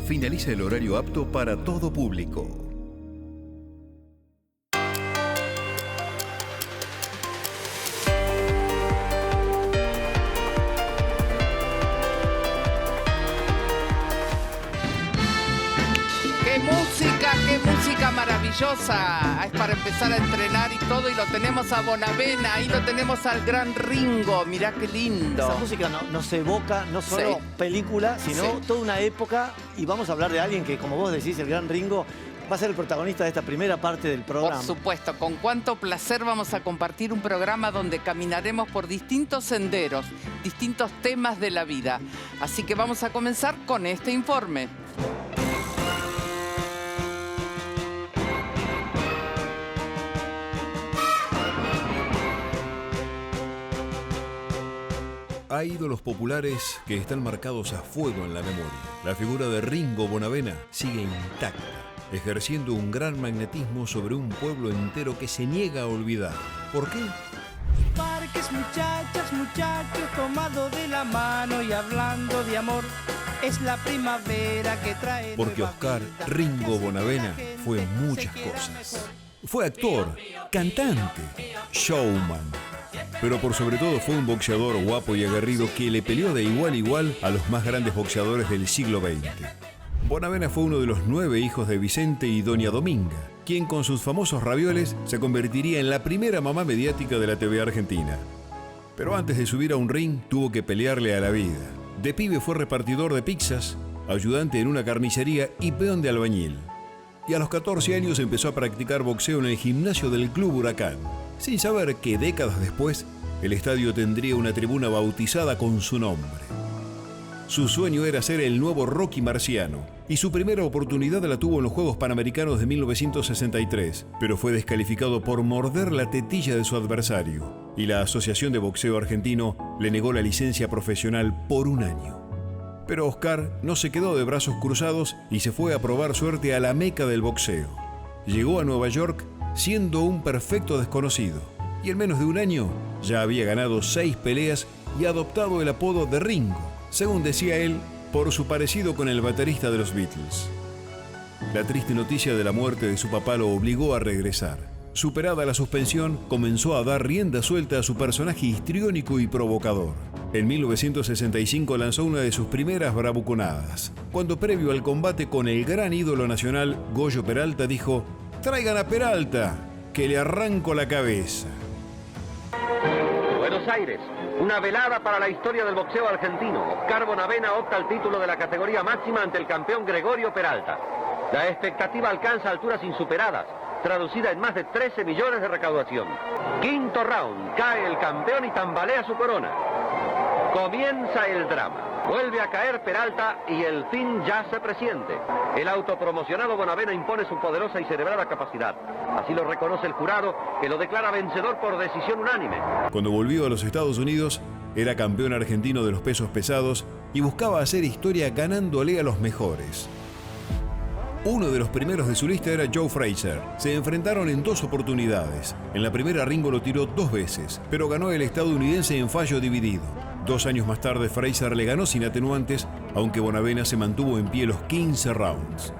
Finaliza el horario apto para todo público. ¡Qué música maravillosa! Es para empezar a entrenar y todo, y lo tenemos a Bonavena, ahí lo tenemos al gran Ringo, mirá qué lindo. Esa música nos evoca no solo película, sino toda una época, y vamos a hablar de alguien que, como vos decís, el gran Ringo, va a ser el protagonista de esta primera parte del programa. Por supuesto, con cuánto placer vamos a compartir un programa donde caminaremos por distintos senderos, distintos temas de la vida. Así que vamos a comenzar con este informe. Hay ídolos populares que están marcados a fuego en la memoria. La figura de Ringo Bonavena sigue intacta, ejerciendo un gran magnetismo sobre un pueblo entero que se niega a olvidar. ¿Por qué? Parques, muchachas, muchachos, tomado de la mano y hablando de amor. Es la primavera que trae. Porque Oscar Ringo Bonavena fue muchas cosas. Fue actor, cantante, showman. Pero por sobre todo fue un boxeador guapo y aguerrido que le peleó de igual a igual a los más grandes boxeadores del siglo XX. Bonavena fue uno de los 9 hijos de Vicente y Doña Dominga, quien con sus famosos ravioles se convertiría en la primera mamá mediática de la TV argentina. Pero antes de subir a un ring tuvo que pelearle a la vida. De pibe fue repartidor de pizzas, ayudante en una carnicería y peón de albañil. Y a los 14 años empezó a practicar boxeo en el gimnasio del Club Huracán, sin saber que décadas después el estadio tendría una tribuna bautizada con su nombre. Su sueño era ser el nuevo Rocky Marciano, y su primera oportunidad la tuvo en los Juegos Panamericanos de 1963, pero fue descalificado por morder la tetilla de su adversario, y la Asociación de Boxeo Argentino le negó la licencia profesional por un año. Pero Oscar no se quedó de brazos cruzados y se fue a probar suerte a la meca del boxeo. Llegó a Nueva York siendo un perfecto desconocido, y en menos de un año ya había ganado 6 peleas y adoptado el apodo de Ringo, según decía él, por su parecido con el baterista de los Beatles. La triste noticia de la muerte de su papá lo obligó a regresar. Superada la suspensión, comenzó a dar rienda suelta a su personaje histriónico y provocador. En 1965 lanzó una de sus primeras bravuconadas, cuando previo al combate con el gran ídolo nacional, Goyo Peralta, dijo: «Traigan a Peralta, que le arranco la cabeza». Buenos Aires, una velada para la historia del boxeo argentino. Oscar Bonavena opta al título de la categoría máxima ante el campeón Gregorio Peralta. La expectativa alcanza alturas insuperadas, traducida en más de 13 millones de recaudación. Quinto round, cae el campeón y tambalea su corona. Comienza el drama. Vuelve a caer Peralta y el fin ya se presiente. El autopromocionado Bonavena impone su poderosa y cerebrada capacidad. Así lo reconoce el jurado, que lo declara vencedor por decisión unánime. Cuando volvió a los Estados Unidos, era campeón argentino de los pesos pesados y buscaba hacer historia ganándole a los mejores. Uno de los primeros de su lista era Joe Frazier. Se enfrentaron en 2 oportunidades. En la primera Ringo lo tiró 2 veces, pero ganó el estadounidense en fallo dividido. 2 años más tarde Frazier le ganó sin atenuantes, aunque Bonavena se mantuvo en pie los 15 rounds.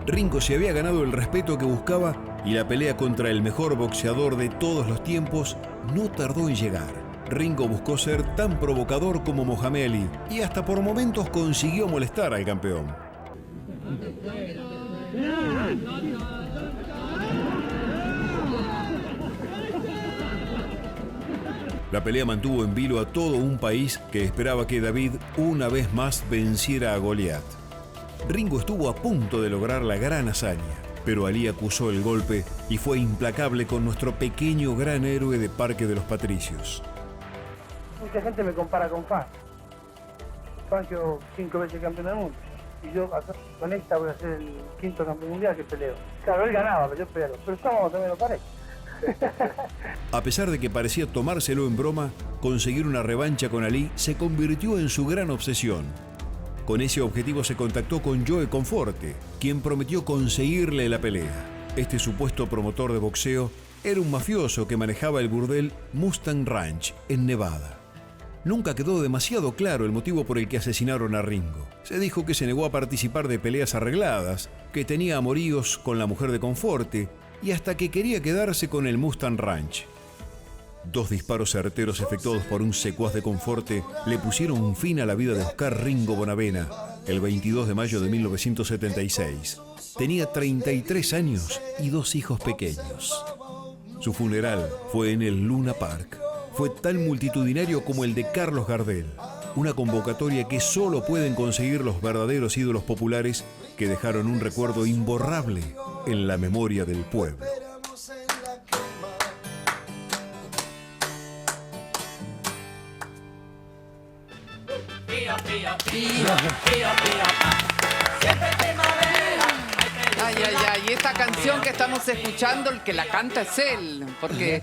Ringo se había ganado el respeto que buscaba y la pelea contra el mejor boxeador de todos los tiempos no tardó en llegar. Ringo buscó ser tan provocador como Mohamed Ali y hasta por momentos consiguió molestar al campeón. La pelea mantuvo en vilo a todo un país que esperaba que David una vez más venciera a Goliat. Ringo estuvo a punto de lograr la gran hazaña, pero Ali acusó el golpe y fue implacable con nuestro pequeño gran héroe de Parque de los Patricios. Mucha gente me compara con Fangio. Fangio 5 veces campeón del mundo. Y yo acá con esta voy a ser el 5º campeón mundial que peleo. Claro, él ganaba, pero yo peleo. Pero estamos también lo parece. A pesar de que parecía tomárselo en broma, conseguir una revancha con Ali se convirtió en su gran obsesión. Con ese objetivo se contactó con Joe Conforte, quien prometió conseguirle la pelea. Este supuesto promotor de boxeo era un mafioso que manejaba el burdel Mustang Ranch en Nevada. nunca quedó demasiado claro el motivo por el que asesinaron a Ringo. Se dijo que se negó a participar de peleas arregladas, que tenía amoríos con la mujer de Conforte y hasta que quería quedarse con el Mustang Ranch. 2 disparos certeros efectuados por un secuaz de Conforte le pusieron un fin a la vida de Oscar Ringo Bonavena el 22 de mayo de 1976. Tenía 33 años y 2 hijos pequeños. Su funeral fue en el Luna Park. Fue tan multitudinario como el de Carlos Gardel. Una convocatoria que solo pueden conseguir los verdaderos ídolos populares que dejaron un recuerdo imborrable en la memoria del pueblo. Ay, ay, ay, y esta canción que estamos escuchando, el que la canta es él, porque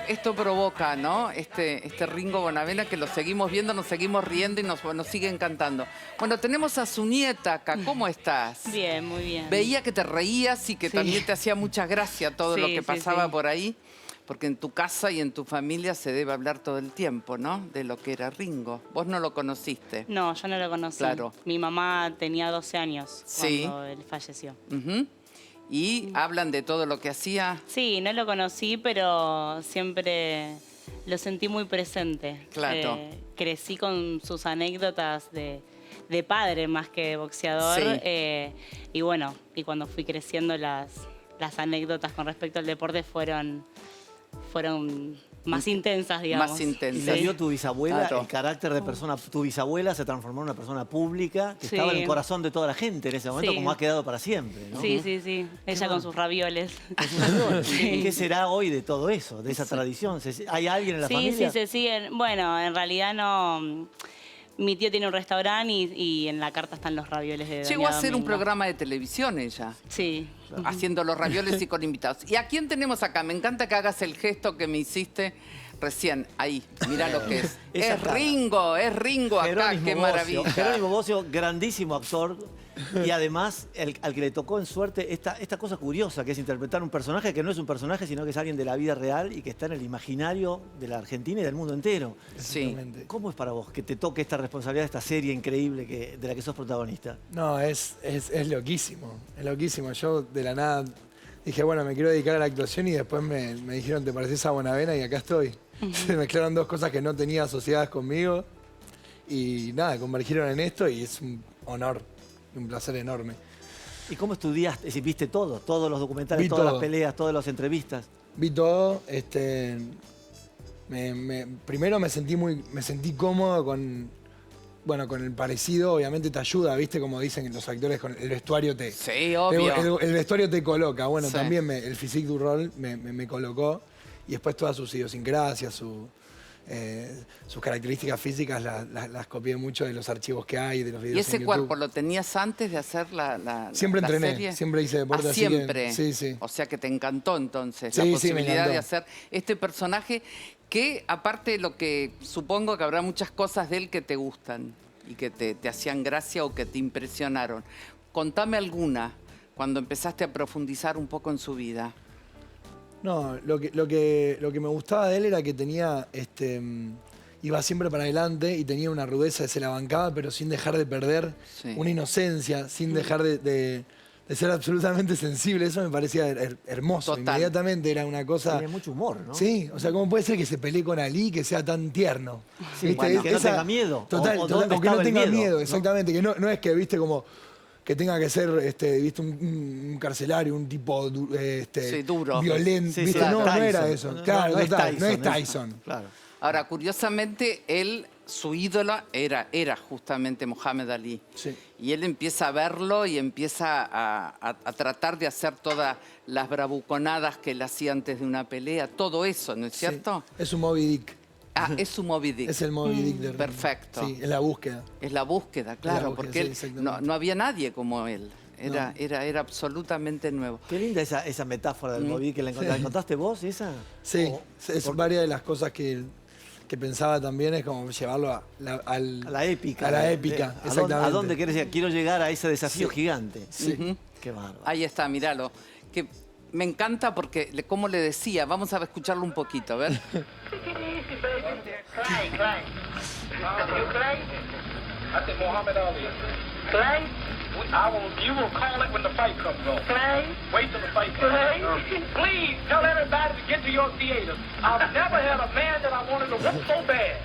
esto provoca, ¿no? Este Ringo Bonavena que lo seguimos viendo, nos seguimos riendo y nos sigue encantando. Bueno, tenemos a su nieta acá, ¿cómo estás? Bien, muy bien. Veía que te reías y que también te hacía mucha gracia todo lo que pasaba por ahí, porque en tu casa y en tu familia se debe hablar todo el tiempo, ¿no? De lo que era Ringo. Vos no lo conociste. No, yo no lo conocí. Claro. Mi mamá tenía 12 años cuando él falleció. ¿Y hablan de todo lo que hacía? Sí, no lo conocí, pero siempre lo sentí muy presente. Claro. Crecí con sus anécdotas de padre más que de boxeador. Sí. Y bueno, y cuando fui creciendo las anécdotas con respecto al deporte fueron más intensas, digamos. Más intensas. Y salió tu bisabuela, Claro. el carácter de persona, tu bisabuela se transformó en una persona pública que estaba en el corazón de toda la gente en ese momento, como ha quedado para siempre, ¿no? Sí, sí, sí. Ella con sus ravioles. ¿Y qué será hoy de todo eso, de esa tradición? ¿Hay alguien en la familia? Sí, se siguen. Bueno, en realidad no. Mi tío tiene un restaurante y en la carta están los ravioles de Doña Llegó a hacer un Dominga. programa de televisión ella. Sí. Haciendo los ravioles y con invitados. ¿Y a quién tenemos acá? Me encanta que hagas el gesto que me hiciste recién. Ahí, mirá lo que es. Esa Es cara. Ringo acá. Jerónimo Qué Bocio. maravilla. Jerónimo Bocio, grandísimo actor. Y además, al que le tocó en suerte esta cosa curiosa, que es interpretar un personaje que no es un personaje, sino que es alguien de la vida real y que está en el imaginario de la Argentina y del mundo entero. Sí. ¿Cómo es para vos que te toque esta responsabilidad de esta serie increíble de la que sos protagonista? No, es loquísimo, es loquísimo. Yo de la nada dije, bueno, me quiero dedicar a la actuación y después me dijeron, ¿te pareces a Bonavena? Y acá estoy. Se mezclaron 2 cosas que no tenía asociadas conmigo y nada, convergieron en esto y es un honor, un placer enorme. ¿Y cómo estudiaste? Si viste todo, todos los documentales, Vi todas todo. las peleas, todas las entrevistas. Vi todo, primero me sentí cómodo con el parecido, obviamente te ayuda, ¿viste? Como dicen los actores, con el vestuario Sí, obvio. el vestuario te coloca. Bueno, Sí. también el physique du rol me colocó. Y después todas sus idiosincrasias, sus características físicas las copié mucho de los archivos que hay, de los videos ¿Y ese en cuerpo YouTube. lo tenías antes de hacer la Siempre la entrené, serie? siempre hice deporte, así que- siempre. sí. O sea que te encantó entonces Sí, la sí, me posibilidad encantó. de hacer este personaje que, aparte de lo que supongo que habrá muchas cosas de él que te gustan y que te hacían gracia o que te impresionaron. Contame alguna cuando empezaste a profundizar un poco en su vida. No, lo que me gustaba de él era que tenía, iba siempre para adelante y tenía una rudeza, se la bancaba, pero sin dejar de perder Sí. una inocencia, sin dejar de ser absolutamente sensible. Eso me parecía hermoso. Total. Inmediatamente era una cosa... Tiene mucho humor, ¿no? Sí, o sea, ¿cómo puede ser que se pelee con Ali que sea tan tierno? Sí, ¿Viste? bueno, que no tenga miedo. Total, O total, dónde o que no estaba el tenga miedo, miedo, ¿no? exactamente. Que no es que, viste, como que tenga que ser, viste, un carcelario, un tipo Sí, duro. violento. Sí, sí, ¿Viste? claro. No era Tyson. eso. No, Claro, no es total, no es Tyson, Tyson. Claro. Ahora, curiosamente, su ídolo era justamente Mohamed Ali. Sí. Y él empieza a verlo y empieza a tratar de hacer todas las bravuconadas que él hacía antes de una pelea, todo eso, ¿no es cierto? Sí. Es un Moby Dick. Ah, es su Moby Dick. Es el Moby Dick de Ringo. Perfecto. Sí, es la búsqueda. Es la búsqueda, claro, búsqueda, porque sí, él exactamente. no había nadie como él. Era absolutamente nuevo. Qué linda esa metáfora del Moby, que la encontraste vos, esa. Sí, O- es varias de las cosas que pensaba también, es como llevarlo a la épica. A la épica, exactamente. ¿A dónde querés llegar? Quiero llegar a ese desafío gigante. Sí. Qué bárbaro. Ahí está, míralo. Que me encanta porque, como le decía, vamos a escucharlo un poquito, a ver. You Clay? I said Muhammad Ali. Clay? You will call it when the fight comes on. Clay? Wait till the fight comes on. Please tell everybody to get to your theaters. I've never had a man that I wanted to whoop so bad.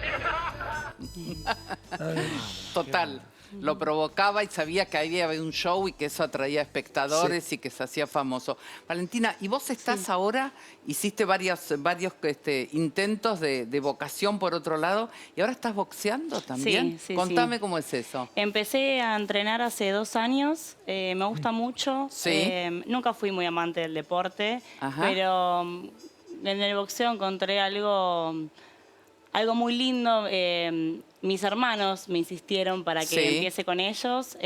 Total. Lo provocaba y sabía que había un show y que eso atraía espectadores y que se hacía famoso. Valentina, ¿y vos estás ahora? Hiciste varios intentos de vocación por otro lado y ahora estás boxeando también. Sí. Contame cómo es eso. Empecé a entrenar hace 2 años, me gusta mucho. Sí. Nunca fui muy amante del deporte, Ajá. pero en el boxeo encontré algo muy lindo. Mis hermanos me insistieron para que empiece con ellos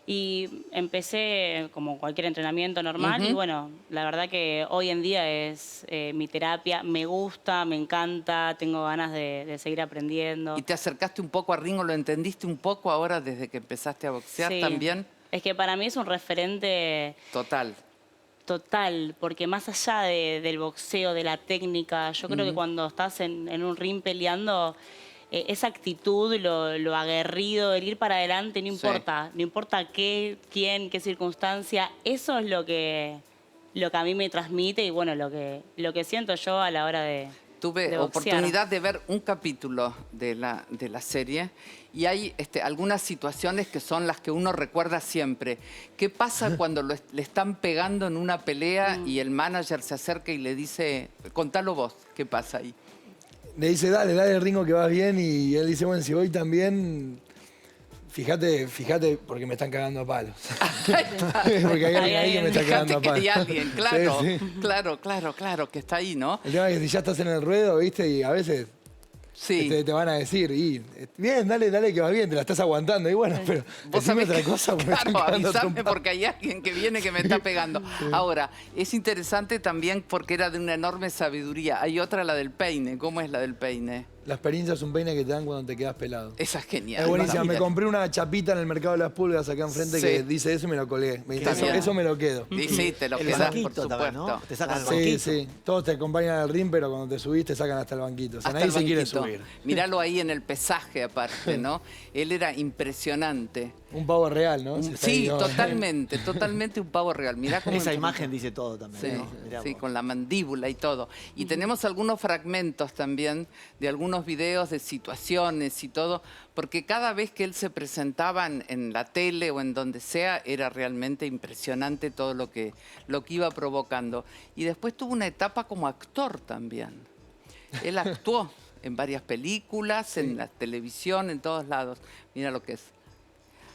y empecé como cualquier entrenamiento normal y bueno, la verdad que hoy en día es mi terapia, me gusta, me encanta, tengo ganas de seguir aprendiendo. ¿Y te acercaste un poco a Ringo? ¿Lo entendiste un poco ahora desde que empezaste a boxear también? Es que para mí es un referente total, porque más allá del boxeo, de la técnica, yo creo que cuando estás en un ring peleando, esa actitud, lo aguerrido, el ir para adelante, no importa qué, quién, qué circunstancia, eso es lo que a mí me transmite y bueno, lo que siento yo a la hora de Tuve oportunidad de ver un capítulo de la serie y hay algunas situaciones que son las que uno recuerda siempre. ¿Qué pasa cuando le están pegando en una pelea y el manager se acerca y le dice, contalo vos, ¿qué pasa ahí? Le dice, dale Ringo que vas bien y él dice, bueno, si voy también, fíjate porque me están cagando a palos. Porque hay alguien ahí que me está cagando a palos. Hay alguien, claro, Sí. claro, que está ahí, ¿no? El tema es que si ya estás en el ruedo, ¿viste? Y a veces te van a decir, bien, dale que vas bien, te la estás aguantando. Y bueno, pero decime otra cosa porque me están cagando avísame porque hay alguien que viene que me está pegando. Ahora, es interesante también porque era de una enorme sabiduría. Hay otra, la del peine. ¿Cómo es la del peine? La experiencia es un peine que te dan cuando te quedas pelado. Esa es genial. Es buenísima. Me compré una chapita en el mercado de las pulgas acá enfrente que dice eso y me lo colgué. Eso me lo quedo. Sí, te lo quedas, por supuesto. También, ¿no? Te sacan el banquito. Sí. Todos te acompañan al ring, pero cuando te subís te sacan hasta el banquito. O sea, nadie se quiere subir. Míralo ahí en el pesaje aparte, ¿no? Él era impresionante. Un pavo real, ¿no? Sí, totalmente un pavo real. Mirá cómo esa imagen dice todo también, ¿no? Sí, con la mandíbula y todo. Y tenemos algunos fragmentos también de algunos videos de situaciones y todo, porque cada vez que él se presentaba en la tele o en donde sea, era realmente impresionante todo lo que iba provocando. Y después tuvo una etapa como actor también. Él actuó en varias películas, en la televisión, en todos lados. Mira lo que es.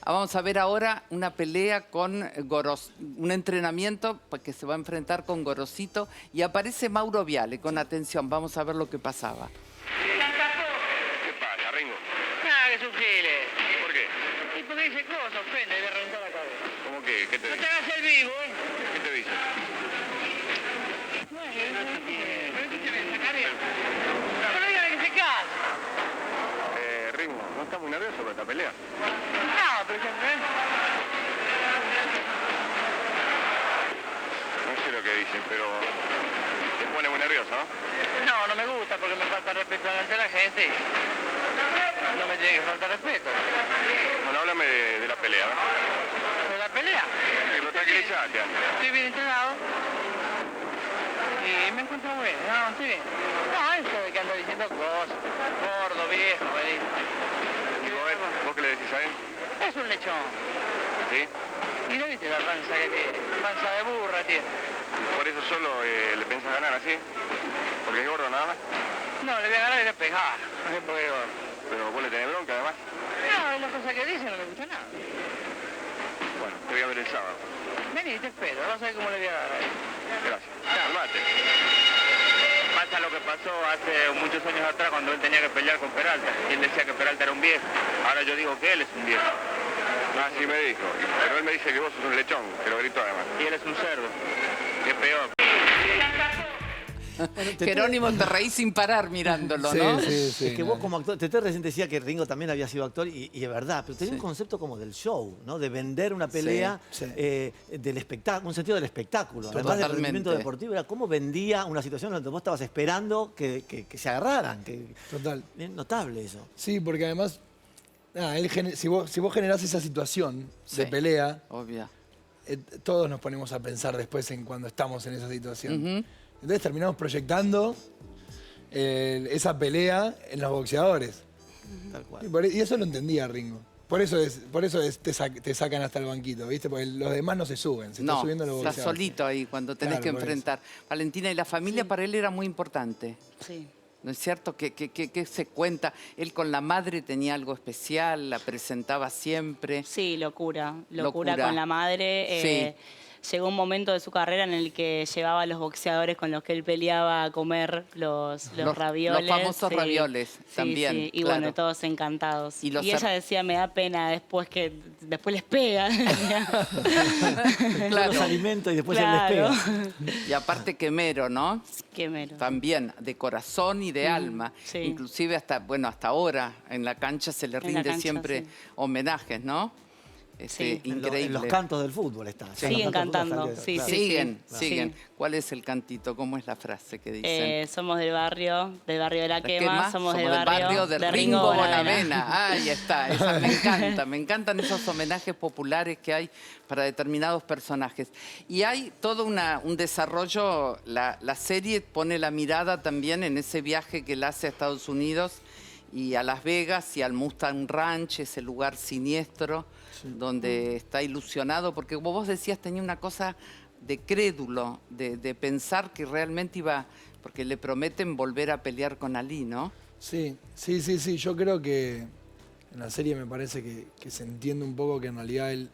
Vamos a ver ahora una pelea con un entrenamiento que se va a enfrentar con Gorosito y aparece Mauro Viale. Con atención, vamos a ver lo que pasaba. ¿Qué pasa, Ringo? Nada, que es un gile. ¿Por qué? Y porque dice cosas, ofende, le reventó la cabeza. ¿Cómo qué? ¿Qué te dice? No te hagas el vivo, ¿eh? ¿Qué te dice? Pero escúchame, sacaría. Pero dígale que se case. Ringo, ¿no estás muy nervioso por esta pelea? No, pero ya no sé lo que dicen, pero te pone muy nervioso, ¿no? No me gusta porque me falta respeto ante la gente. No me tiene que faltar respeto. Bueno, háblame de la pelea, ¿no? ¿De la pelea? Sí, pero tranquilízate antes. Estoy bien entrenado. Y me encuentro bueno, no, estoy bien. No, eso de que ando diciendo cosas. Gordo, viejo, me dice. ¿Vos qué le decís a él? Es un lechón. ¿Sí? Y no viste la panza que tiene. Panza de burra tiene. ¿Por eso solo le pensás ganar así? ¿Porque es gordo nada más? No, le voy a ganar y le voy a pegar. No sé por qué es gordo. Pero vos le tenés bronca además. No, es la cosa que dice, no me gusta nada. Bueno, te voy a ver el sábado. Vení, te espero. Vas a ver cómo le voy a dar ahí. Gracias. Calmate. Pasa lo que pasó hace muchos años atrás cuando él tenía que pelear con Peralta. Y él decía que Peralta era un viejo. Ahora yo digo que él es un viejo. Así me dijo. Pero él me dice que vos sos un lechón, que lo gritó además. Y él es un cerdo. Que es peor. Jerónimo, te reís sin parar mirándolo, ¿no? Sí. Es que vos como actor, Tete recién decía que Ringo también había sido actor y es verdad, pero tenía un concepto como del show, ¿no? De vender una pelea, del espectáculo, un sentido del espectáculo. Además del rendimiento deportivo, era cómo vendía una situación donde vos estabas esperando que se agarraran. Total. Es notable eso. Sí, porque además, si vos generás esa situación de pelea, obvio. Todos nos ponemos a pensar después en cuando estamos en esa situación. Entonces terminamos proyectando esa pelea en los boxeadores. Tal cual. Y eso lo entendía Ringo. Por eso te sacan hasta el banquito, ¿viste? Porque los demás no se suben, se están subiendo los boxeadores. Estás solito ahí cuando tenés que enfrentar. Valentina, y la familia para él era muy importante. Sí. ¿No es cierto? ¿Qué se cuenta? Él con la madre tenía algo especial, la presentaba siempre. Sí, locura con la madre. Llegó un momento de su carrera en el que llevaba a los boxeadores con los que él peleaba a comer los ravioles. Los famosos ravioles también. Sí. Y bueno, todos encantados. Y ella decía, me da pena después les pega. Los alimentos y después él les pega. Y aparte quemero, ¿no? Quemero. También, de corazón y de alma. Sí. Inclusive hasta ahora en la cancha se le rinde siempre homenajes, ¿no? Increíble. En los cantos del fútbol está. Siguen cantando. Siguen. ¿Cuál es el cantito? ¿Cómo es la frase que dicen? Somos del barrio de la Quema, somos del barrio de Ringo Bonavena. Ahí está, me encantan esos homenajes populares que hay para determinados personajes. Y hay todo un desarrollo, la serie pone la mirada también en ese viaje que él hace a Estados Unidos y a Las Vegas y al Mustang Ranch, ese lugar siniestro, donde está ilusionado, porque como vos decías, tenía una cosa de crédulo, de pensar que realmente iba, porque le prometen volver a pelear con Ali, ¿no? Sí. Yo creo que en la serie me parece que se entiende un poco que en realidad él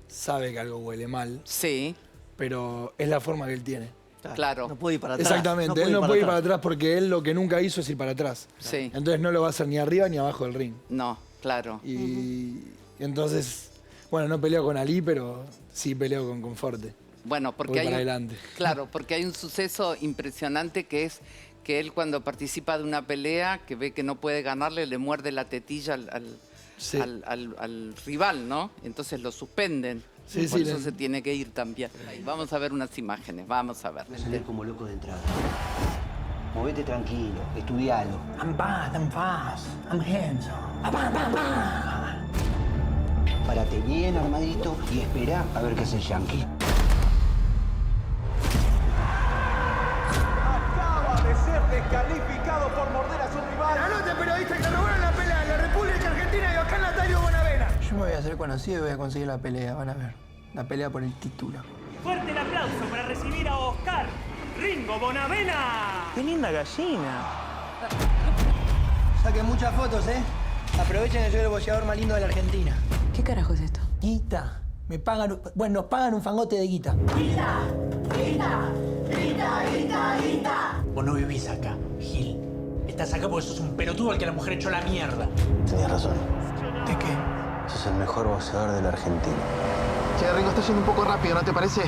sabe que algo huele mal. Sí. Pero es la forma que él tiene. Claro. No puede ir para atrás. Exactamente, él no puede ir para atrás porque él lo que nunca hizo es ir para atrás. Sí. Entonces no lo va a hacer ni arriba ni abajo del ring. No, claro. Y entonces, bueno, no peleo con Ali, pero sí peleo con Conforte. Bueno, porque para adelante. Claro, porque hay un suceso impresionante que es que él cuando participa de una pelea, que ve que no puede ganarle, le muerde la tetilla al rival, ¿no? Entonces lo suspenden. Por eso se tiene que ir también. Vamos a ver unas imágenes, vamos a ver. Voy a salir como loco de entrada. Movete tranquilo, estudialo. I'm bad, I'm fast, I'm handsome. Párate bien armadito y espera a ver qué hace el yankee. Acaba de ser descalificado por morder a su rival. Anote, periodista, que robaron la pelea en la República Argentina y acá Natalia Bonavena. Yo me voy a hacer conocido y voy a conseguir la pelea, van a ver. La pelea por el título. Fuerte el aplauso para recibir a Oscar Ringo Bonavena. ¡Qué linda gallina! Saquen muchas fotos, ¿eh? Aprovechen que soy el boxeador más lindo de la Argentina. ¿Qué carajo es esto? Guita. Me pagan... Bueno, nos pagan un fangote de guita. ¡Guita! ¡Guita! ¡Guita! ¡Guita! ¡Guita! Vos no vivís acá, Gil. Estás acá porque sos un pelotudo al que la mujer echó la mierda. Tenías razón. ¿De qué? Sos el mejor boxeador de la Argentina. Che, Ringo, está yendo un poco rápido, ¿no te parece?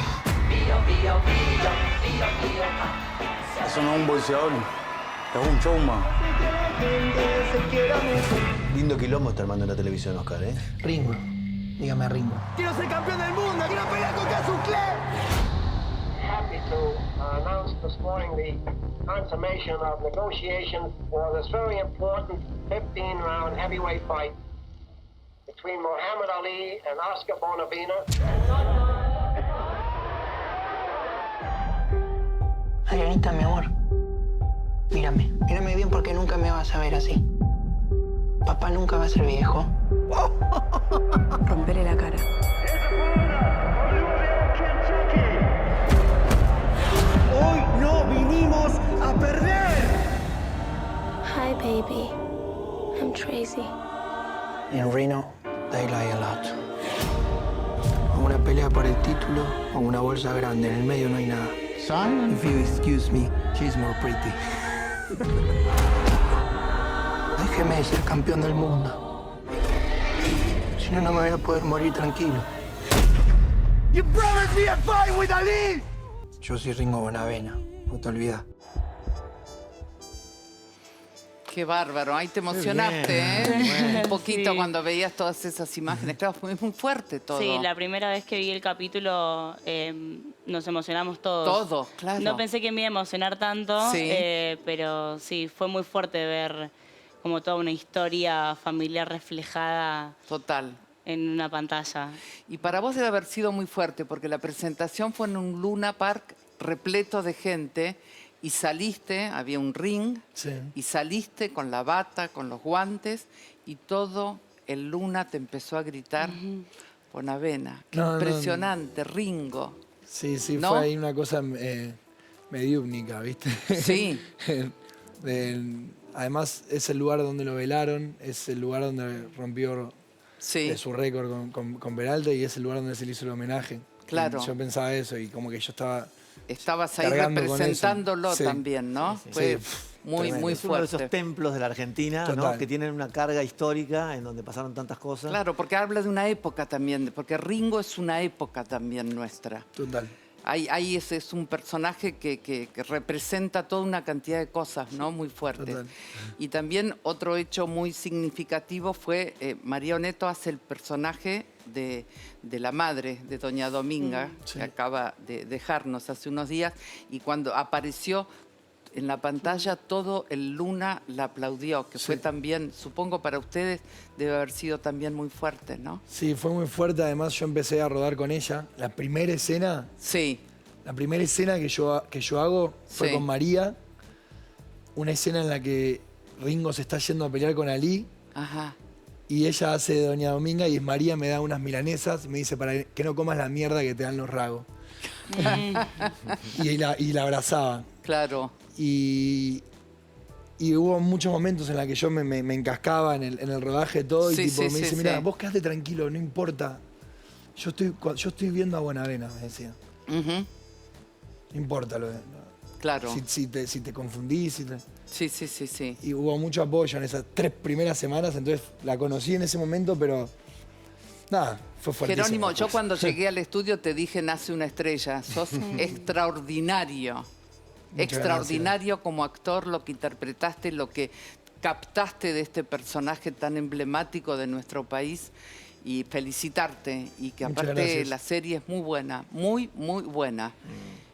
Eso no es un boxeador, es un showman. Lindo quilombo está armando en la televisión, Oscar, ¿eh? Ringo. Dígame, Ringo. ¡Quiero ser campeón del mundo! ¡Quiero pelear con Cassius Clay! Happy to announce this morning the consummation of negotiations for this very important 15-round heavyweight fight between Muhammad Ali and Oscar Bonavena. Adrianita, mi amor. Mírame bien porque nunca me vas a ver así. Papá nunca va a ser viejo. Romperé la cara. Hoy no vinimos a perder. Hi, baby. I'm Tracy. En Reno, they lie a lot. Una pelea por el título o una bolsa grande. En el medio no hay nada. Son, if you excuse me, she's more pretty. Déjeme ser campeón del mundo. Si no, no me voy a poder morir tranquilo. You promised me a fight with Ali. Yo soy Ringo Bonavena, no te olvidas. Qué bárbaro, ahí te emocionaste, ¿eh? Un poquito cuando veías todas esas imágenes. Claro, fue muy fuerte todo. Sí, la primera vez que vi el capítulo nos emocionamos todos. Todos, claro. No pensé que me iba a emocionar tanto, Sí. pero sí, fue muy fuerte ver como toda una historia familiar reflejada. Total. En una pantalla. Y para vos debe haber sido muy fuerte, porque la presentación fue en un Luna Park repleto de gente y saliste, había un ring, y saliste con la bata, con los guantes, y todo el Luna te empezó a gritar, Bonavena. Qué impresionante, Ringo. Sí, sí, ¿no? fue ahí una cosa mediúmnica, ¿viste? Sí. Además, es el lugar donde lo velaron, es el lugar donde rompió su récord con Peralta y es el lugar donde se le hizo el homenaje. Claro. Y yo pensaba eso y como que yo estaba... Estabas ahí representándolo también, ¿no? Fue muy, muy es uno de fuerte. esos templos de la Argentina, ¿no? Que tienen una carga histórica en donde pasaron tantas cosas. Claro, porque habla de una época también, porque Ringo es una época también nuestra. Total. Ahí es un personaje que representa toda una cantidad de cosas, ¿no? Muy fuertes. Total. Y también otro hecho muy significativo fue, María Oneto hace el personaje de la madre de Doña Dominga, que acaba de dejarnos hace unos días, y cuando apareció en la pantalla todo el Luna la aplaudió, que fue también, supongo para ustedes, debe haber sido también muy fuerte, ¿no? Sí, fue muy fuerte. Además, yo empecé a rodar con ella. La primera escena... Sí. La primera escena que yo hago fue con María. Una escena en la que Ringo se está yendo a pelear con Ali. Ajá. Y ella hace de Doña Dominga y María me da unas milanesas. Me dice, para que no comas la mierda que te dan los ragos. y la abrazaba. Claro. Y hubo muchos momentos en los que yo me encascaba en el rodaje todo y tipo, me dice, mira, vos quedate tranquilo, no importa. Yo estoy viendo a Bonavena, me decía. No importa claro. Si te confundís. Sí. Y hubo mucho apoyo en esas 3 primeras semanas, entonces la conocí en ese momento, pero nada, fue fuertísimo. Jerónimo, yo cuando llegué al estudio te dije, nace una estrella, sos extraordinario. Extraordinario como actor, lo que interpretaste, lo que captaste de este personaje tan emblemático de nuestro país, y felicitarte, y que aparte la serie es muy buena, muy, muy buena.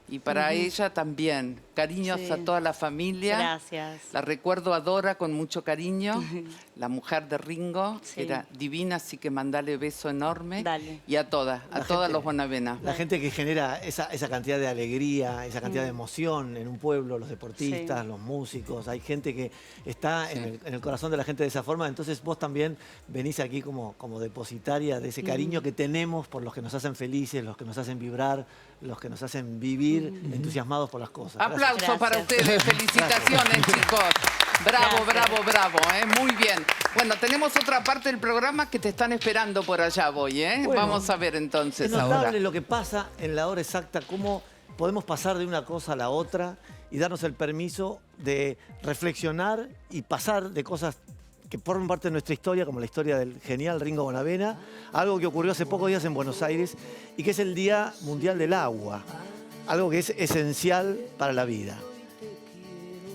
Y para ella también, cariños a toda la familia. Gracias. La recuerdo a Dora con mucho cariño, la mujer de Ringo, que era divina, así que mandale beso enorme. Dale. Y a todas los Bonavena. La gente que genera esa cantidad de alegría, esa cantidad de emoción en un pueblo, los deportistas, los músicos, hay gente que está en el corazón de la gente de esa forma, entonces vos también venís aquí como depositaria de ese cariño que tenemos por los que nos hacen felices, los que nos hacen vibrar, los que nos hacen vivir entusiasmados por las cosas. Aplausos para ustedes, felicitaciones chicos. Bravo, bravo, muy bien. Bueno, tenemos otra parte del programa que te están esperando por allá, Bueno, vamos a ver entonces es notable ahora. lo que pasa en la hora exacta, cómo podemos pasar de una cosa a la otra y darnos el permiso de reflexionar y pasar de cosas que forman parte de nuestra historia, como la historia del genial Ringo Bonavena, algo que ocurrió hace pocos días en Buenos Aires y que es el Día Mundial del Agua, algo que es esencial para la vida.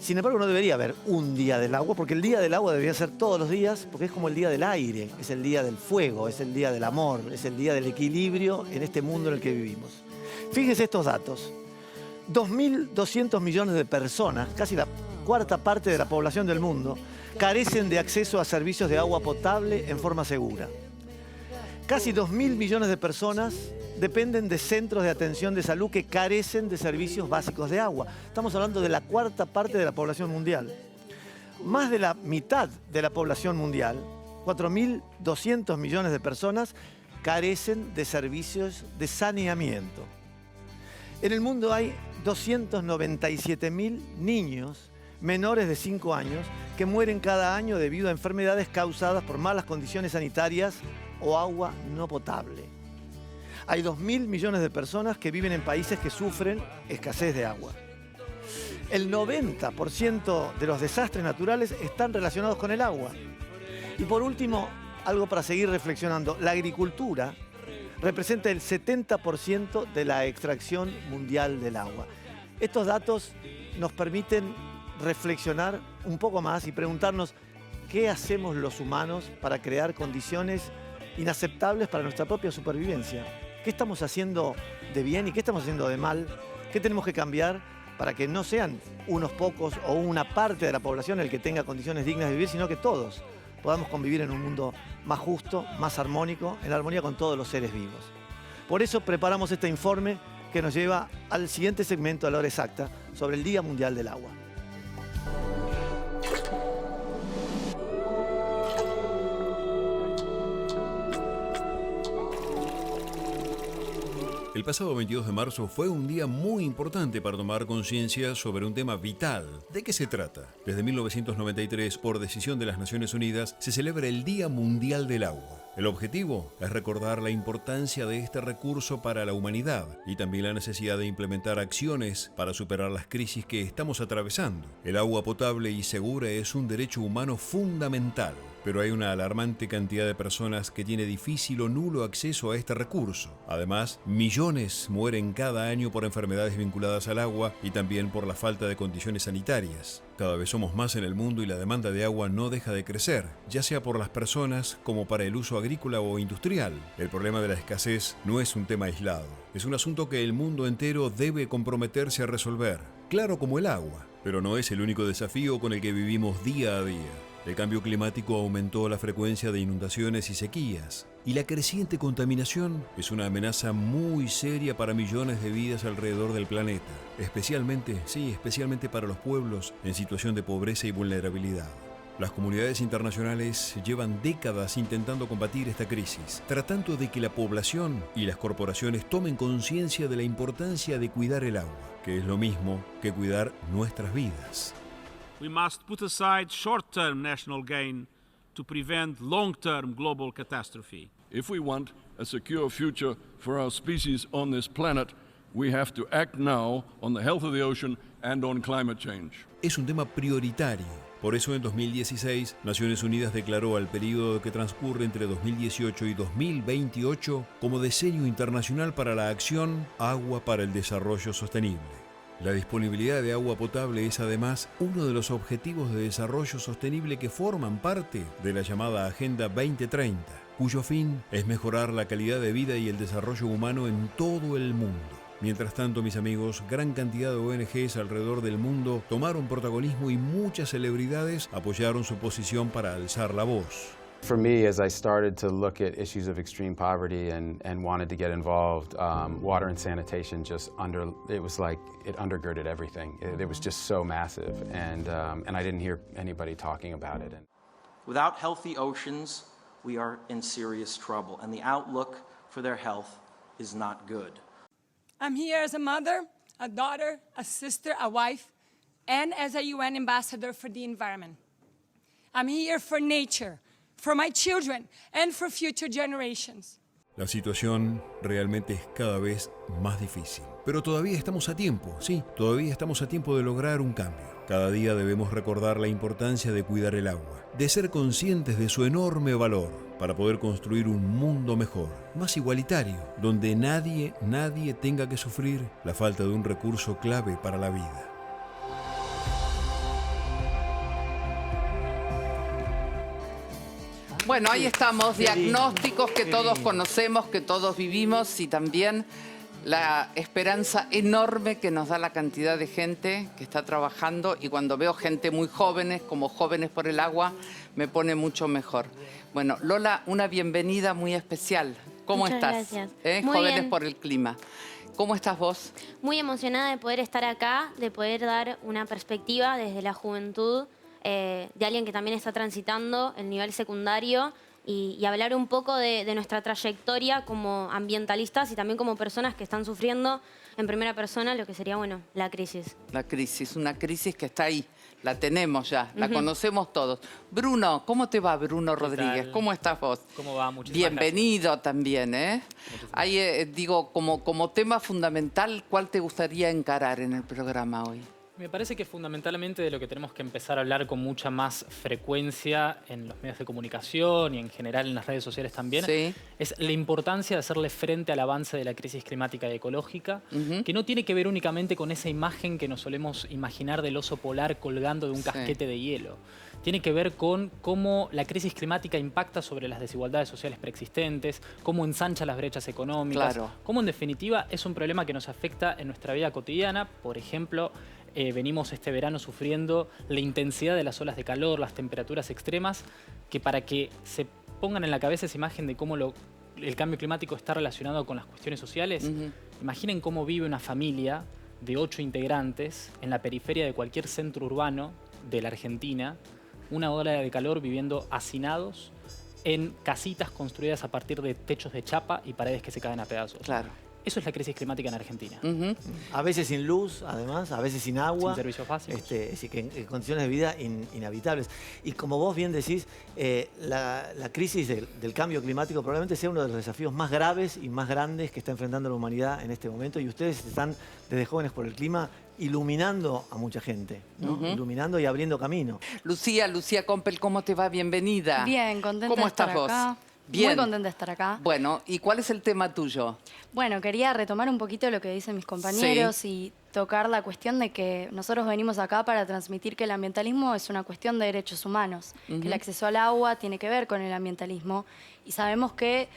Sin embargo, no debería haber un Día del Agua, porque el Día del Agua debería ser todos los días, porque es como el Día del Aire, es el Día del Fuego, es el Día del Amor, es el Día del Equilibrio en este mundo en el que vivimos. Fíjense estos datos. 2.200 millones de personas, casi la cuarta parte de la población del mundo, carecen de acceso a servicios de agua potable en forma segura. Casi 2.000 millones de personas dependen de centros de atención de salud que carecen de servicios básicos de agua. Estamos hablando de la cuarta parte de la población mundial. Más de la mitad de la población mundial, 4.200 millones de personas, carecen de servicios de saneamiento. En el mundo hay 297.000 niños menores de 5 años que mueren cada año debido a enfermedades causadas por malas condiciones sanitarias o agua no potable. Hay 2.000 millones de personas que viven en países que sufren escasez de agua. El 90% de los desastres naturales están relacionados con el agua. Y por último, algo para seguir reflexionando, la agricultura representa el 70% de la extracción mundial del agua. Estos datos nos permiten reflexionar un poco más y preguntarnos qué hacemos los humanos para crear condiciones inaceptables para nuestra propia supervivencia. ¿Qué estamos haciendo de bien y qué estamos haciendo de mal? ¿Qué tenemos que cambiar para que no sean unos pocos o una parte de la población el que tenga condiciones dignas de vivir, sino que todos podamos convivir en un mundo más justo, más armónico, en armonía con todos los seres vivos? Por eso preparamos este informe que nos lleva al siguiente segmento a la hora exacta sobre el Día Mundial del Agua. El pasado 22 de marzo fue un día muy importante para tomar conciencia sobre un tema vital. ¿De qué se trata? Desde 1993, por decisión de las Naciones Unidas, se celebra el Día Mundial del Agua. El objetivo es recordar la importancia de este recurso para la humanidad y también la necesidad de implementar acciones para superar las crisis que estamos atravesando. El agua potable y segura es un derecho humano fundamental, pero hay una alarmante cantidad de personas que tiene difícil o nulo acceso a este recurso. Además, millones mueren cada año por enfermedades vinculadas al agua y también por la falta de condiciones sanitarias. Cada vez somos más en el mundo y la demanda de agua no deja de crecer, ya sea por las personas como para el uso agrícola o industrial. El problema de la escasez no es un tema aislado, es un asunto que el mundo entero debe comprometerse a resolver, claro como el agua, pero no es el único desafío con el que vivimos día a día. El cambio climático aumentó la frecuencia de inundaciones y sequías, y la creciente contaminación es una amenaza muy seria para millones de vidas alrededor del planeta, especialmente para los pueblos en situación de pobreza y vulnerabilidad. Las comunidades internacionales llevan décadas intentando combatir esta crisis, tratando de que la población y las corporaciones tomen conciencia de la importancia de cuidar el agua, que es lo mismo que cuidar nuestras vidas. We must put aside short-term national gain to prevent long-term global catastrophe. If we want a secure future for our species on this planet, we have to act now on the health of the ocean and on climate change. Es un tema prioritario. Por eso en 2016, Naciones Unidas declaró al periodo que transcurre entre 2018 y 2028 como Decenio Internacional para la Acción Agua para el Desarrollo Sostenible. La disponibilidad de agua potable es además uno de los objetivos de desarrollo sostenible que forman parte de la llamada Agenda 2030, cuyo fin es mejorar la calidad de vida y el desarrollo humano en todo el mundo. Mientras tanto, mis amigos, gran cantidad de ONGs alrededor del mundo tomaron protagonismo y muchas celebridades apoyaron su posición para alzar la voz. For me, as I started to look at issues of extreme poverty and wanted to get involved, water and sanitation it was like it undergirded everything. It was just so massive, and I didn't hear anybody talking about it. Without healthy oceans, we are in serious trouble, and the outlook for their health is not good. I'm here as a mother, a daughter, a sister, a wife, and as a UN ambassador for the environment. I'm here for nature, for my children, and for future generations. La situación realmente es cada vez más difícil. Pero todavía estamos a tiempo, todavía estamos a tiempo de lograr un cambio. Cada día debemos recordar la importancia de cuidar el agua, de ser conscientes de su enorme valor para poder construir un mundo mejor, más igualitario, donde nadie tenga que sufrir la falta de un recurso clave para la vida. Bueno, ahí estamos, diagnósticos que todos conocemos, que todos vivimos y también la esperanza enorme que nos da la cantidad de gente que está trabajando y cuando veo gente muy jóvenes, como Jóvenes por el Agua, me pone mucho mejor. Bueno, Lola, una bienvenida muy especial. ¿Cómo Muchas estás? Gracias. Muy Jóvenes bien. por el Clima. ¿Cómo estás vos? Muy emocionada de poder estar acá, de poder dar una perspectiva desde la juventud, de alguien que también está transitando el nivel secundario y hablar un poco de nuestra trayectoria como ambientalistas y también como personas que están sufriendo en primera persona lo que sería, bueno, la crisis. La crisis, una crisis que está ahí, la tenemos ya, la conocemos todos. Bruno, ¿cómo te va, Bruno Rodríguez? ¿Cómo estás vos? ¿Cómo va? Muchísimas Bienvenido también, ¿eh? Ahí, digo, como tema fundamental, ¿cuál te gustaría encarar en el programa hoy? Me parece que fundamentalmente de lo que tenemos que empezar a hablar con mucha más frecuencia en los medios de comunicación y en general en las redes sociales también, es la importancia de hacerle frente al avance de la crisis climática y ecológica, que no tiene que ver únicamente con esa imagen que nos solemos imaginar del oso polar colgando de un casquete de hielo. Tiene que ver con cómo la crisis climática impacta sobre las desigualdades sociales preexistentes, cómo ensancha las brechas económicas, cómo en definitiva es un problema que nos afecta en nuestra vida cotidiana. Por ejemplo, venimos este verano sufriendo la intensidad de las olas de calor, las temperaturas extremas, que para que se pongan en la cabeza esa imagen de cómo el cambio climático está relacionado con las cuestiones sociales, imaginen cómo vive una familia de 8 integrantes en la periferia de cualquier centro urbano de la Argentina, una ola de calor viviendo hacinados en casitas construidas a partir de techos de chapa y paredes que se caen a pedazos. Eso es la crisis climática en Argentina. A veces sin luz, además, a veces sin agua. Sin servicios básicos. En condiciones de vida inhabitables. Y como vos bien decís, la crisis del cambio climático probablemente sea uno de los desafíos más graves y más grandes que está enfrentando la humanidad en este momento. Y ustedes están, desde Jóvenes por el Clima, iluminando a mucha gente, ¿no? Iluminando y abriendo camino. Lucía Compel, ¿cómo te va? Bienvenida. Bien, contenta ¿Cómo de estar estás acá. vos? Bien. Muy contenta de estar acá. Bueno, ¿y cuál es el tema tuyo? Bueno, quería retomar un poquito lo que dicen mis compañeros y tocar la cuestión de que nosotros venimos acá para transmitir que el ambientalismo es una cuestión de derechos humanos, que el acceso al agua tiene que ver con el ambientalismo y sabemos que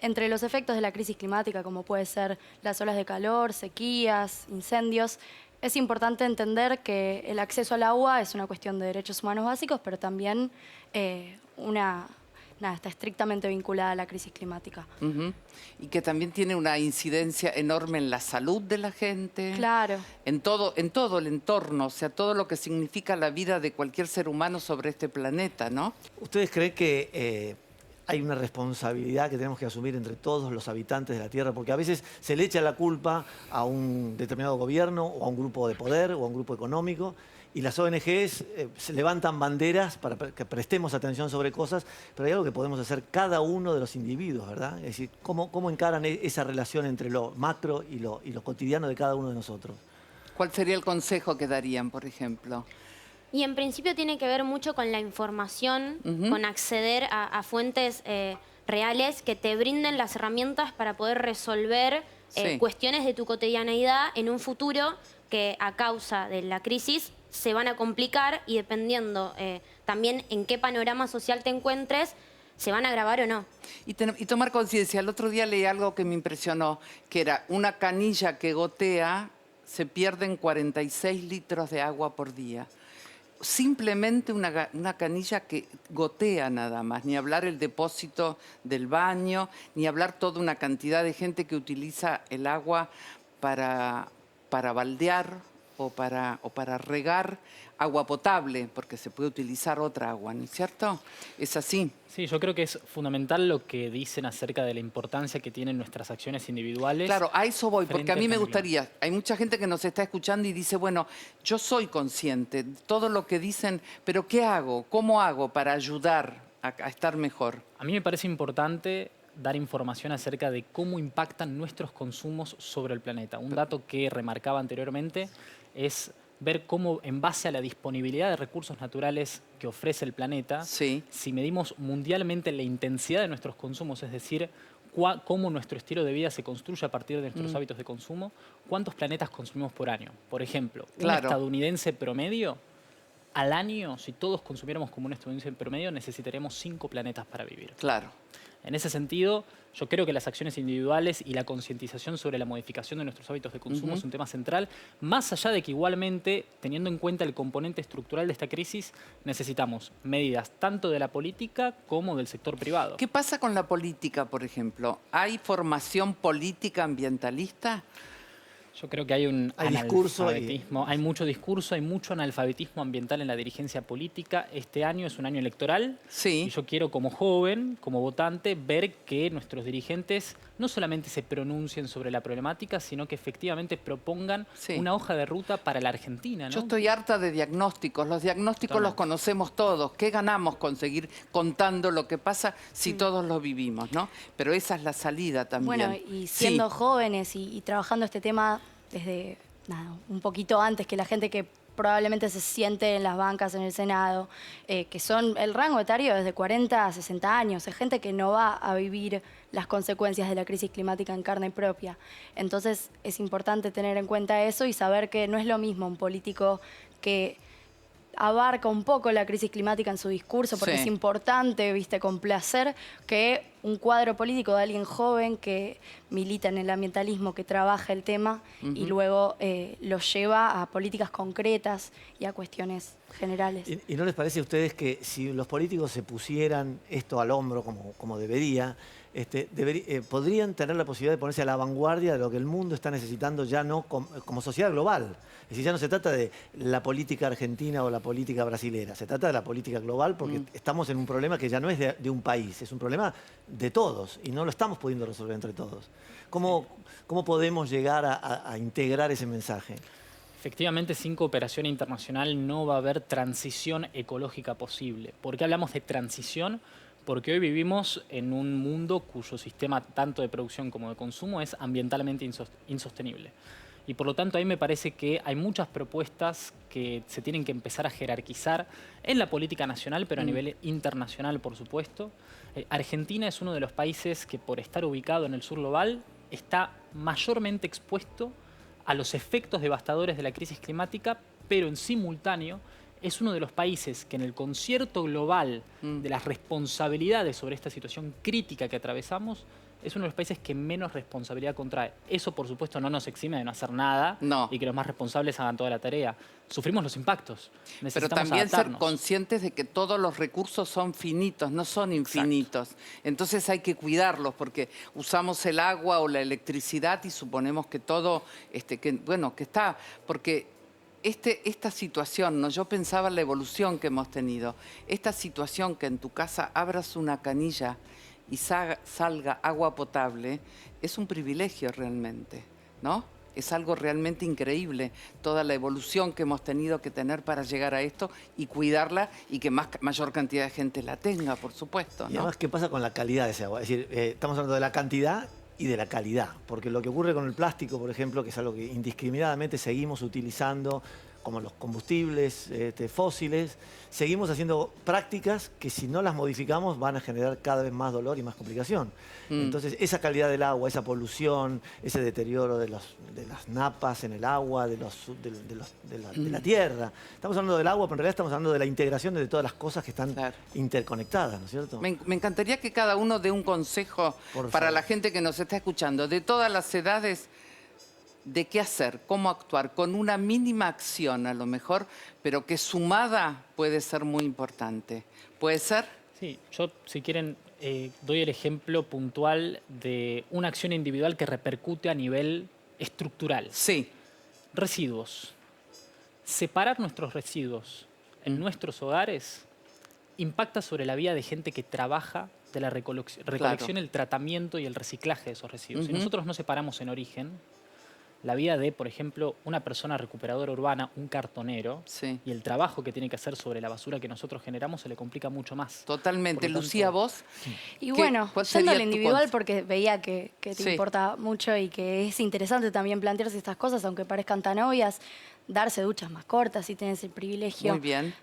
entre los efectos de la crisis climática, como puede ser las olas de calor, sequías, incendios, es importante entender que el acceso al agua es una cuestión de derechos humanos básicos, pero también está estrictamente vinculada a la crisis climática. Y que también tiene una incidencia enorme en la salud de la gente. Claro. En todo el entorno, o sea, todo lo que significa la vida de cualquier ser humano sobre este planeta, ¿no? ¿Ustedes creen que hay una responsabilidad que tenemos que asumir entre todos los habitantes de la Tierra? Porque a veces se le echa la culpa a un determinado gobierno o a un grupo de poder o a un grupo económico y las ONGs se levantan banderas para que prestemos atención sobre cosas, pero hay algo que podemos hacer cada uno de los individuos, ¿verdad? Es decir, ¿cómo encaran esa relación entre lo macro y lo cotidiano de cada uno de nosotros? ¿Cuál sería el consejo que darían, por ejemplo? Y en principio tiene que ver mucho con la información, con acceder a fuentes reales que te brinden las herramientas para poder resolver cuestiones de tu cotidianeidad en un futuro que a causa de la crisis se van a complicar y dependiendo también en qué panorama social te encuentres, se van a agravar o no. Y tomar conciencia. El otro día leí algo que me impresionó, que era una canilla que gotea, se pierden 46 litros de agua por día. Simplemente una canilla que gotea nada más, ni hablar el depósito del baño, ni hablar toda una cantidad de gente que utiliza el agua para baldear o para regar agua potable, porque se puede utilizar otra agua, ¿no es cierto? Es así. Sí, yo creo que es fundamental lo que dicen acerca de la importancia que tienen nuestras acciones individuales. Claro, a eso voy, porque a mí me gustaría, hay mucha gente que nos está escuchando y dice, bueno, yo soy consciente de todo lo que dicen, pero ¿qué hago? ¿Cómo hago para ayudar a estar mejor? A mí me parece importante dar información acerca de cómo impactan nuestros consumos sobre el planeta. Un dato que remarcaba anteriormente es ver cómo, en base a la disponibilidad de recursos naturales que ofrece el planeta, si medimos mundialmente la intensidad de nuestros consumos, es decir, cómo nuestro estilo de vida se construye a partir de nuestros hábitos de consumo, ¿cuántos planetas consumimos por año? Por ejemplo, un estadounidense promedio, al año, si todos consumiéramos como un estadounidense promedio, necesitaríamos 5 planetas para vivir. Claro. En ese sentido, yo creo que las acciones individuales y la concientización sobre la modificación de nuestros hábitos de consumo es un tema central, más allá de que igualmente, teniendo en cuenta el componente estructural de esta crisis, necesitamos medidas tanto de la política como del sector privado. ¿Qué pasa con la política, por ejemplo? ¿Hay formación política ambientalista? Yo creo que hay un analfabetismo, hay mucho discurso, hay mucho analfabetismo ambiental en la dirigencia política. Este año es un año electoral y yo quiero como joven, como votante, ver que nuestros dirigentes no solamente se pronuncien sobre la problemática, sino que efectivamente propongan una hoja de ruta para la Argentina, ¿no? Yo estoy harta de diagnósticos. Los diagnósticos los conocemos todos. ¿Qué ganamos con seguir contando lo que pasa si todos lo vivimos, no? Pero esa es la salida también. Bueno, y siendo jóvenes y trabajando este tema desde un poquito antes que la gente que probablemente se siente en las bancas, en el Senado, que son el rango etario desde 40 a 60 años. Es gente que no va a vivir las consecuencias de la crisis climática en carne propia. Entonces es importante tener en cuenta eso y saber que no es lo mismo un político que abarca un poco la crisis climática en su discurso, porque es importante, viste, complacer, que un cuadro político de alguien joven que milita en el ambientalismo, que trabaja el tema y luego lo lleva a políticas concretas y a cuestiones generales. ¿Y no les parece a ustedes que si los políticos se pusieran esto al hombro como debería, podrían tener la posibilidad de ponerse a la vanguardia de lo que el mundo está necesitando ya no como sociedad global? Es decir, ya no se trata de la política argentina o la política brasilera, se trata de la política global porque estamos en un problema que ya no es de un país, es un problema de todos y no lo estamos pudiendo resolver entre todos. ¿Cómo podemos llegar a integrar ese mensaje? Efectivamente, sin cooperación internacional no va a haber transición ecológica posible. ¿Por qué hablamos de transición? Porque hoy vivimos en un mundo cuyo sistema tanto de producción como de consumo es ambientalmente insostenible. Y por lo tanto ahí me parece que hay muchas propuestas que se tienen que empezar a jerarquizar en la política nacional, pero a nivel internacional, por supuesto. Argentina es uno de los países que por estar ubicado en el sur global está mayormente expuesto a los efectos devastadores de la crisis climática, pero en simultáneo es uno de los países que en el concierto global de las responsabilidades sobre esta situación crítica que atravesamos, es uno de los países que menos responsabilidad contrae. Eso, por supuesto, no nos exime de no hacer nada y que los más responsables hagan toda la tarea. Sufrimos los impactos. Pero también ser conscientes de que todos los recursos son finitos, no son infinitos. Exacto. Entonces hay que cuidarlos porque usamos el agua o la electricidad y suponemos que todo, que está... Porque esta situación, ¿no? Yo pensaba en la evolución que hemos tenido. Esta situación que en tu casa abras una canilla y salga agua potable, es un privilegio realmente, ¿no? Es algo realmente increíble, toda la evolución que hemos tenido que tener para llegar a esto y cuidarla y que mayor cantidad de gente la tenga, por supuesto, ¿no? Y además, ¿qué pasa con la calidad de ese agua? Es decir, estamos hablando de la cantidad y de la calidad, porque lo que ocurre con el plástico, por ejemplo, que es algo que indiscriminadamente seguimos utilizando, como los combustibles fósiles, seguimos haciendo prácticas que si no las modificamos van a generar cada vez más dolor y más complicación. Entonces, esa calidad del agua, esa polución, ese deterioro de las napas en el agua, de la tierra. Estamos hablando del agua, pero en realidad estamos hablando de la integración de todas las cosas que están interconectadas, ¿no es cierto? Me encantaría que cada uno dé un consejo para la gente que nos está escuchando, de todas las edades, de qué hacer, cómo actuar, con una mínima acción a lo mejor, pero que sumada puede ser muy importante. ¿Puede ser? Sí, yo si quieren doy el ejemplo puntual de una acción individual que repercute a nivel estructural. Sí. Residuos. Separar nuestros residuos en nuestros hogares impacta sobre la vida de gente que trabaja de la recolección, el tratamiento y el reciclaje de esos residuos. Si nosotros no separamos en origen la vida de, por ejemplo, una persona recuperadora urbana, un cartonero, y el trabajo que tiene que hacer sobre la basura que nosotros generamos se le complica mucho más. Totalmente. Lucía, ¿vos? Y bueno, yendo al individual, porque veía que te importa mucho y que es interesante también plantearse estas cosas, aunque parezcan tan obvias, darse duchas más cortas si tienes el privilegio. Muy bien.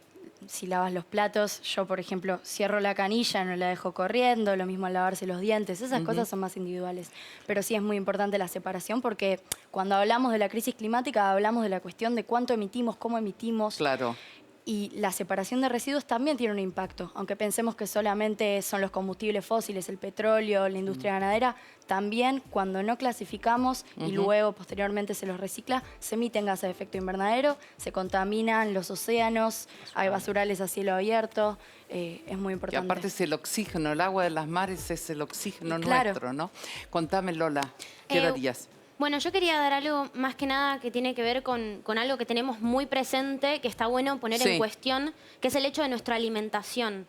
Si lavas los platos, yo, por ejemplo, cierro la canilla, no la dejo corriendo, lo mismo al lavarse los dientes, esas cosas son más individuales. Pero sí es muy importante la separación porque cuando hablamos de la crisis climática hablamos de la cuestión de cuánto emitimos, cómo emitimos. Claro. Y la separación de residuos también tiene un impacto. Aunque pensemos que solamente son los combustibles fósiles, el petróleo, la industria ganadera, también cuando no clasificamos y luego posteriormente se los recicla, se emiten gases de efecto invernadero, se contaminan los océanos, hay basurales a cielo abierto, es muy importante. Y aparte es el oxígeno, el agua de las mares es el oxígeno nuestro, ¿no? Contame, Lola, ¿qué harías? Bueno, yo quería dar algo más que nada que tiene que ver con algo que tenemos muy presente, que está bueno poner en cuestión, que es el hecho de nuestra alimentación.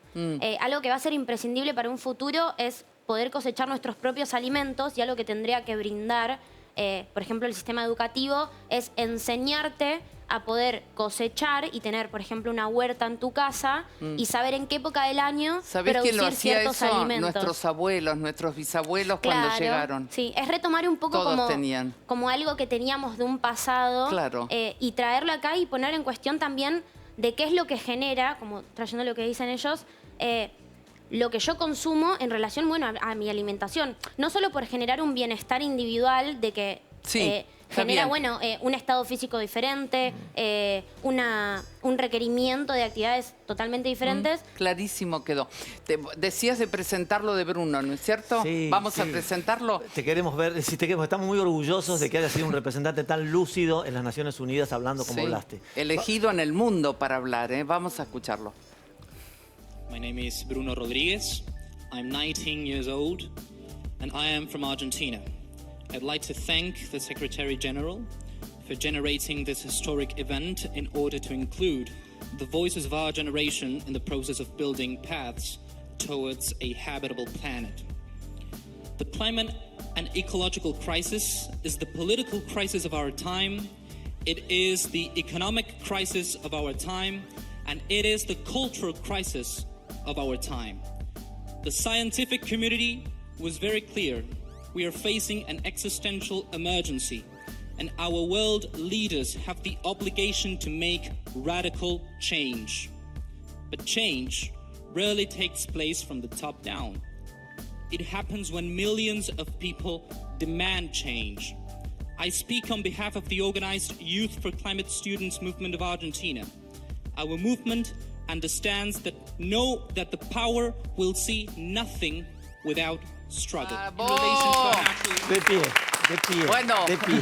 Algo que va a ser imprescindible para un futuro es poder cosechar nuestros propios alimentos y algo que tendría que brindar, por ejemplo, el sistema educativo, es enseñarte a poder cosechar y tener, por ejemplo, una huerta en tu casa y saber en qué época del año producir ciertos alimentos. Nuestros abuelos, nuestros bisabuelos cuando llegaron. Sí, es retomar un poco como algo que teníamos de un pasado y traerlo acá y poner en cuestión también de qué es lo que genera, como trayendo lo que dicen ellos, lo que yo consumo en relación, bueno, a mi alimentación. No solo por generar un bienestar individual de que genera, bueno, un estado físico diferente, un requerimiento de actividades totalmente diferentes. Clarísimo quedó. Decías de presentarlo de Bruno, ¿no es cierto? Sí, Vamos a presentarlo. Te queremos ver, estamos muy orgullosos de que haya sido un representante tan lúcido en las Naciones Unidas hablando como hablaste. Elegido en el mundo para hablar, ¿eh? Vamos a escucharlo. My name is Bruno Rodriguez. I'm 19 years old and I am from Argentina. I'd like to thank the Secretary General for generating this historic event in order to include the voices of our generation in the process of building paths towards a habitable planet. The climate and ecological crisis is the political crisis of our time. It is the economic crisis of our time, and it is the cultural crisis of our time. The scientific community was very clear. We are facing an existential emergency, and our world leaders have the obligation to make radical change. But change rarely takes place from the top down. It happens when millions of people demand change. I speak on behalf of the organized Youth for Climate Students movement of Argentina. Our movement understands that the power will see nothing without struggle. De pie. Bueno. De pie.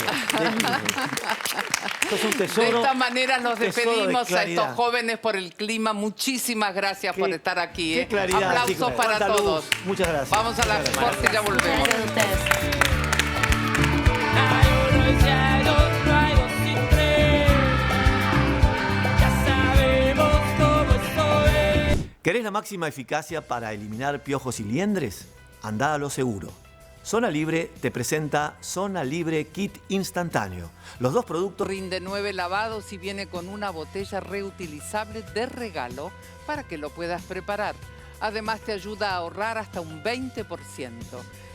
Esto es un tesoro. De esta manera nos despedimos de a estos jóvenes por el clima. Muchísimas gracias por estar aquí. Qué claridad, aplausos chicos. para todos. Muchas gracias. Vamos a la corte y ya volvemos. ¿Querés la máxima eficacia para eliminar piojos y liendres? Andá a lo seguro. Zona Libre te presenta Zona Libre Kit Instantáneo. Los dos productos... Rinde 9 lavados y viene con una botella reutilizable de regalo para que lo puedas preparar. Además te ayuda a ahorrar hasta un 20%.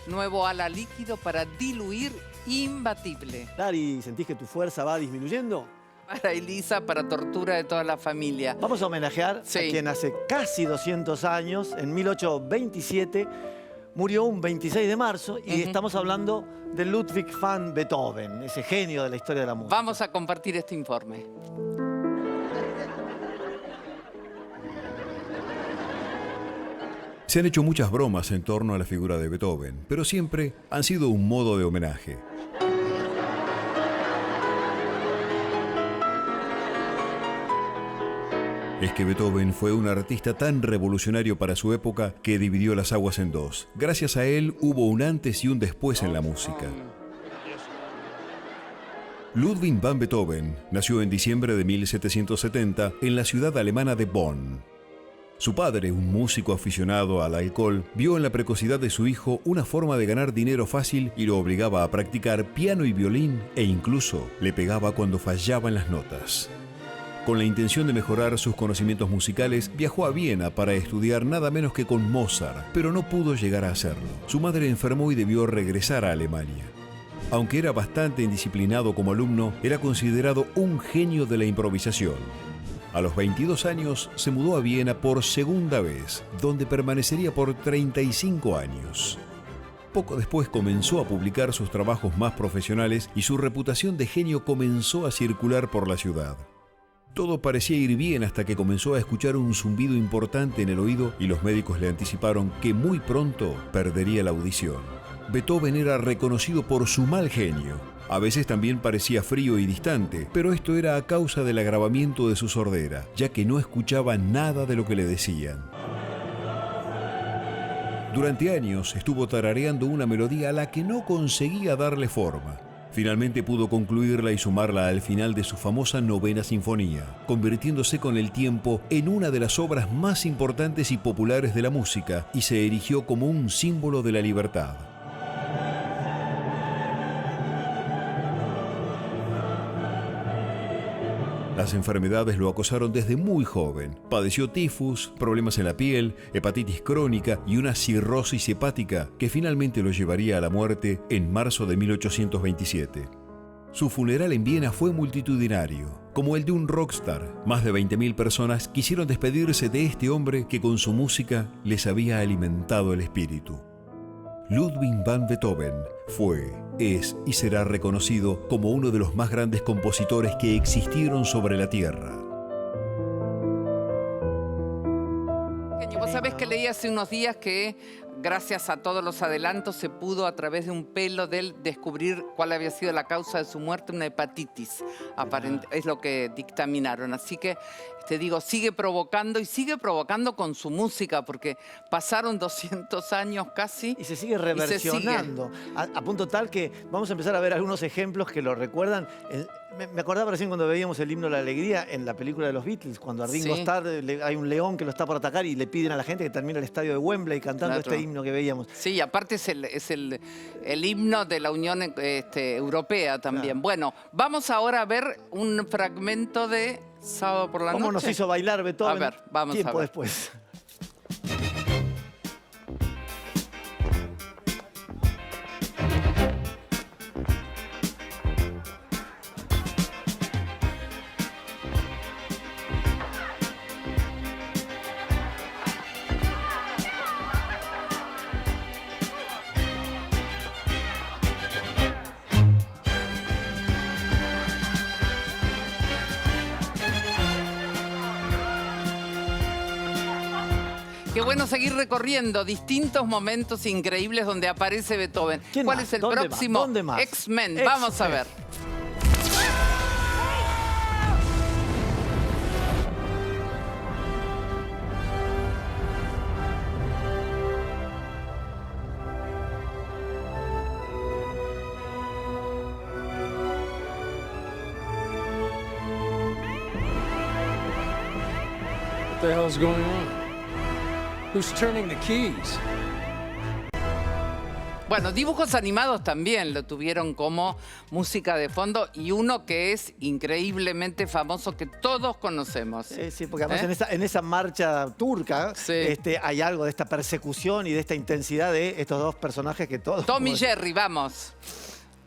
Nuevo ala líquido para diluir imbatible. Dari, ¿sentís que tu fuerza va disminuyendo? Para Elisa, para tortura de toda la familia. Vamos a homenajear a quien hace casi 200 años, en 1827, murió un 26 de marzo y estamos hablando de Ludwig van Beethoven, ese genio de la historia de la música. Vamos a compartir este informe. Se han hecho muchas bromas en torno a la figura de Beethoven, pero siempre han sido un modo de homenaje. Es que Beethoven fue un artista tan revolucionario para su época que dividió las aguas en dos. Gracias a él hubo un antes y un después en la música. Ludwig van Beethoven nació en diciembre de 1770 en la ciudad alemana de Bonn. Su padre, un músico aficionado al alcohol, vio en la precocidad de su hijo una forma de ganar dinero fácil y lo obligaba a practicar piano y violín e incluso le pegaba cuando fallaba en las notas. Con la intención de mejorar sus conocimientos musicales, viajó a Viena para estudiar nada menos que con Mozart, pero no pudo llegar a hacerlo. Su madre enfermó y debió regresar a Alemania. Aunque era bastante indisciplinado como alumno, era considerado un genio de la improvisación. A los 22 años se mudó a Viena por segunda vez, donde permanecería por 35 años. Poco después comenzó a publicar sus trabajos más profesionales y su reputación de genio comenzó a circular por la ciudad. Todo parecía ir bien hasta que comenzó a escuchar un zumbido importante en el oído y los médicos le anticiparon que muy pronto perdería la audición. Beethoven era reconocido por su mal genio. A veces también parecía frío y distante, pero esto era a causa del agravamiento de su sordera, ya que no escuchaba nada de lo que le decían. Durante años estuvo tarareando una melodía a la que no conseguía darle forma. Finalmente pudo concluirla y sumarla al final de su famosa Novena Sinfonía, convirtiéndose con el tiempo en una de las obras más importantes y populares de la música y se erigió como un símbolo de la libertad. Las enfermedades lo acosaron desde muy joven. Padeció tifus, problemas en la piel, hepatitis crónica y una cirrosis hepática que finalmente lo llevaría a la muerte en marzo de 1827. Su funeral en Viena fue multitudinario, como el de un rockstar. Más de 20.000 personas quisieron despedirse de este hombre que con su música les había alimentado el espíritu. Ludwig van Beethoven fue, es y será reconocido como uno de los más grandes compositores que existieron sobre la Tierra. Vos sabés que leí hace unos días que gracias a todos los adelantos se pudo a través de un pelo de él descubrir cuál había sido la causa de su muerte, una hepatitis. Es lo que dictaminaron. Así que te digo, sigue provocando y sigue provocando con su música porque pasaron 200 años casi. Y se sigue reversionando. A punto tal que vamos a empezar a ver algunos ejemplos que lo recuerdan. Me acordaba recién cuando veíamos el himno de la alegría en la película de los Beatles, cuando a Ringo Starr hay un león que lo está por atacar y le piden a la gente que termine el estadio de Wembley cantando este himno que veíamos. Sí, aparte es el himno de la Unión Europea también. Claro. Bueno, vamos ahora a ver un fragmento de Sábado por la Noche. ¿Cómo nos hizo bailar Beethoven? A ver, vamos a ver. Tiempo después. Qué bueno seguir recorriendo distintos momentos increíbles donde aparece Beethoven. ¿Cuál es el próximo? ¿Dónde más? X-Men. Vamos a ver. What the hell is going on? Who's turning the keys? Bueno, dibujos animados también lo tuvieron como música de fondo y uno que es increíblemente famoso que todos conocemos. Sí, porque además en esa marcha turca hay algo de esta persecución y de esta intensidad de estos dos personajes que todos... Tom y Jerry, vamos.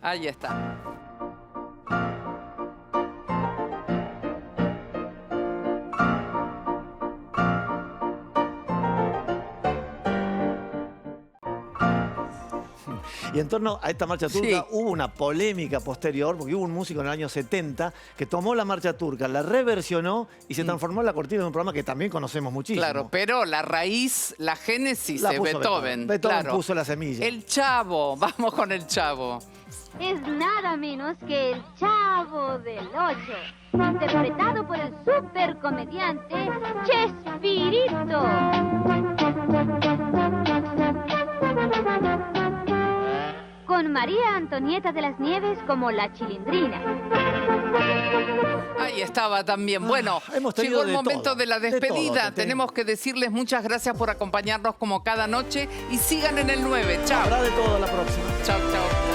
Ahí está. Y en torno a esta marcha turca hubo una polémica posterior, porque hubo un músico en el año 70 que tomó la marcha turca, la reversionó y se transformó en la cortina de un programa que también conocemos muchísimo. Claro, pero la raíz, la génesis de Beethoven. Beethoven puso la semilla. El Chavo, vamos con el Chavo. Es nada menos que el Chavo del Ocho, interpretado por el supercomediante Chespirito. Con María Antonieta de las Nieves como la Chilindrina. Ahí estaba también. Bueno, llegó el momento de la despedida. Tenemos que decirles muchas gracias por acompañarnos como cada noche y sigan en el 9. Chao. Habrá de todo la próxima. Chao, chao.